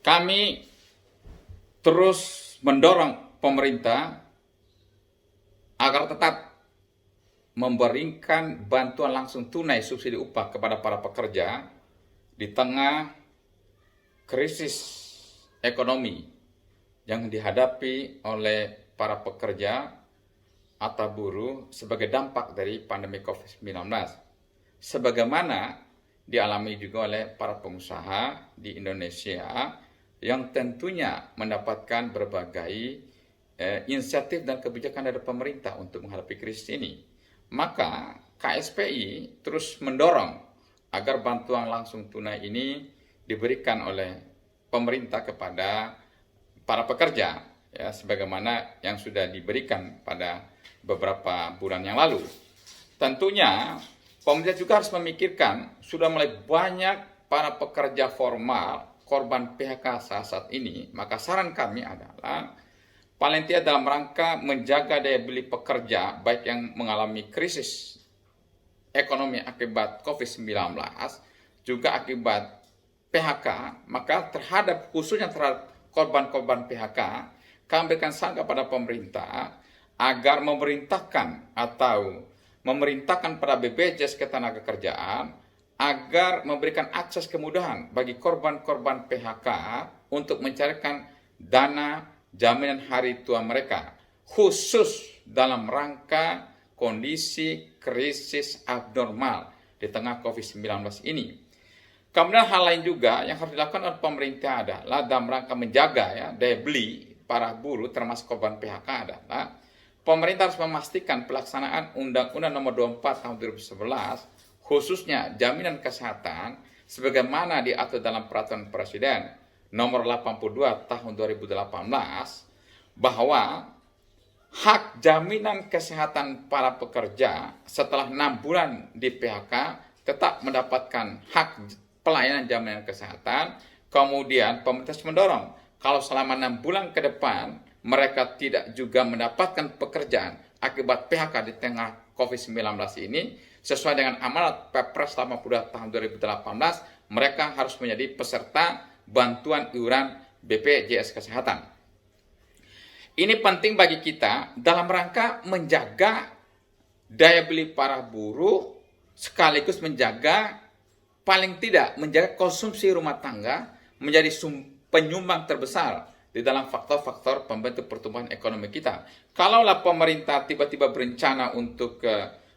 Kami terus mendorong pemerintah agar tetap memberikan bantuan langsung tunai subsidi upah kepada para pekerja di tengah krisis ekonomi yang dihadapi oleh para pekerja atau buruh sebagai dampak dari pandemi COVID-19. Sebagaimana dialami juga oleh para pengusaha di Indonesia yang tentunya mendapatkan berbagai inisiatif dan kebijakan dari pemerintah untuk menghadapi krisis ini. Maka KSPI terus mendorong agar bantuan langsung tunai ini diberikan oleh pemerintah kepada para pekerja, ya, sebagaimana yang sudah diberikan pada beberapa bulan yang lalu. Tentunya pemerintah juga harus memikirkan, sudah mulai banyak para pekerja formal korban PHK saat ini, maka saran kami adalah paling tidak dalam rangka menjaga daya beli pekerja, baik yang mengalami krisis ekonomi akibat COVID-19, juga akibat PHK, maka khususnya terhadap korban-korban PHK, kami berikan saran kepada pemerintah agar memerintahkan pada BPJS Ketenagakerjaan agar memberikan akses kemudahan bagi korban-korban PHK untuk mencarikan dana jaminan hari tua mereka, khusus dalam rangka kondisi krisis abnormal di tengah COVID-19 ini. Kemudian hal lain juga yang harus dilakukan oleh pemerintah adalah dalam rangka menjaga daya beli para buruh termasuk korban PHK adalah pemerintah harus memastikan pelaksanaan Undang-Undang Nomor 24 Tahun 2011 khususnya jaminan kesehatan sebagaimana diatur dalam Peraturan Presiden Nomor 82 Tahun 2018 bahwa hak jaminan kesehatan para pekerja setelah 6 bulan di PHK tetap mendapatkan hak pelayanan jaminan kesehatan. Kemudian pemerintah mendorong kalau selama 6 bulan ke depan mereka tidak juga mendapatkan pekerjaan akibat PHK di tengah COVID-19 ini, sesuai dengan amanat Perpres 82 tahun 2018, mereka harus menjadi peserta bantuan iuran BPJS Kesehatan. Ini penting bagi kita dalam rangka menjaga daya beli para buruh, sekaligus menjaga konsumsi rumah tangga menjadi penyumbang terbesar di dalam faktor-faktor pembentuk pertumbuhan ekonomi kita. Kalaulah pemerintah tiba-tiba berencana untuk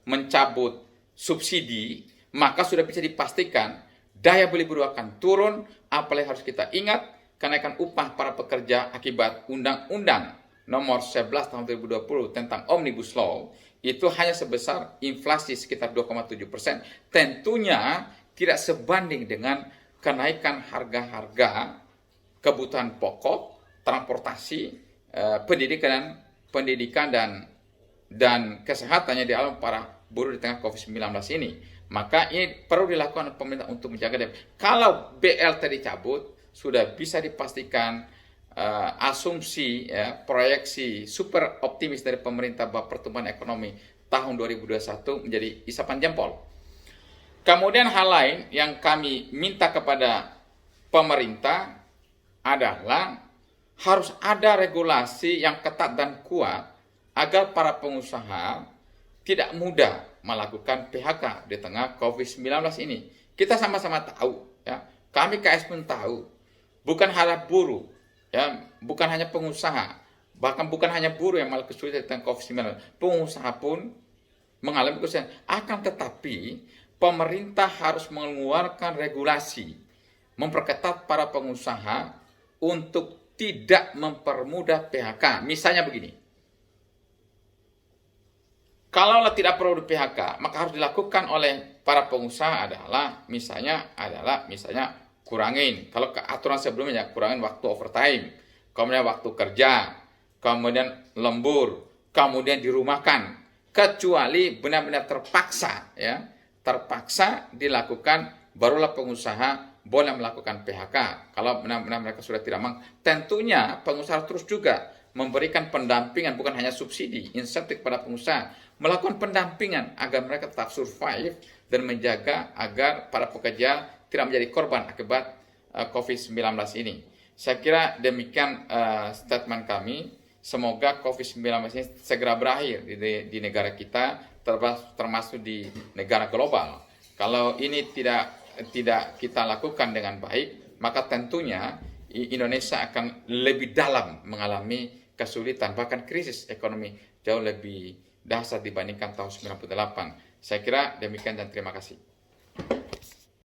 mencabut subsidi, maka sudah bisa dipastikan daya beli buruh akan turun. Apalagi harus kita ingat, kenaikan upah para pekerja akibat Undang-Undang Nomor 11 Tahun 2020 tentang Omnibus Law itu hanya sebesar inflasi sekitar 2,7%. Tentunya tidak sebanding dengan kenaikan harga-harga kebutuhan pokok, transportasi, pendidikan dan kesehatannya di alam para buruh di tengah COVID-19 ini. Maka ini perlu dilakukan oleh pemerintah untuk menjaga daya. Kalau BLT dicabut, sudah bisa dipastikan asumsi proyeksi super optimis dari pemerintah bahwa pertumbuhan ekonomi tahun 2021 menjadi isapan jempol. Kemudian hal lain yang kami minta kepada pemerintah adalah harus ada regulasi yang ketat dan kuat agar para pengusaha tidak mudah melakukan PHK di tengah COVID-19 ini. Kita sama-sama tahu, ya, kami KS pun tahu, bukan hanya buruh, ya, bukan hanya pengusaha, bahkan bukan hanya buruh yang malah kesulitan di tengah COVID-19, pengusaha pun mengalami kesulitan. Akan tetapi pemerintah harus mengeluarkan regulasi, memperketat para pengusaha untuk tidak mempermudah PHK. Misalnya begini, kalau tidak perlu di PHK, maka harus dilakukan oleh para pengusaha adalah misalnya kurangin. Kalau aturan sebelumnya kurangin waktu overtime, kemudian waktu kerja, kemudian lembur, kemudian dirumahkan, kecuali benar-benar terpaksa dilakukan, barulah pengusaha boleh melakukan PHK. Kalau benar-benar mereka sudah tidak mampu, tentunya pengusaha terus juga memberikan pendampingan, bukan hanya subsidi, insentif pada pengusaha, melakukan pendampingan agar mereka tetap survive dan menjaga agar para pekerja tidak menjadi korban akibat COVID-19 ini. Saya kira demikian statement kami. Semoga COVID-19 ini segera berakhir di negara kita, termasuk di negara global. Kalau ini tidak kita lakukan dengan baik, maka tentunya Indonesia akan lebih dalam mengalami kesulitan, bahkan krisis ekonomi jauh lebih dahsyat dibandingkan tahun 98. Saya kira demikian dan terima kasih.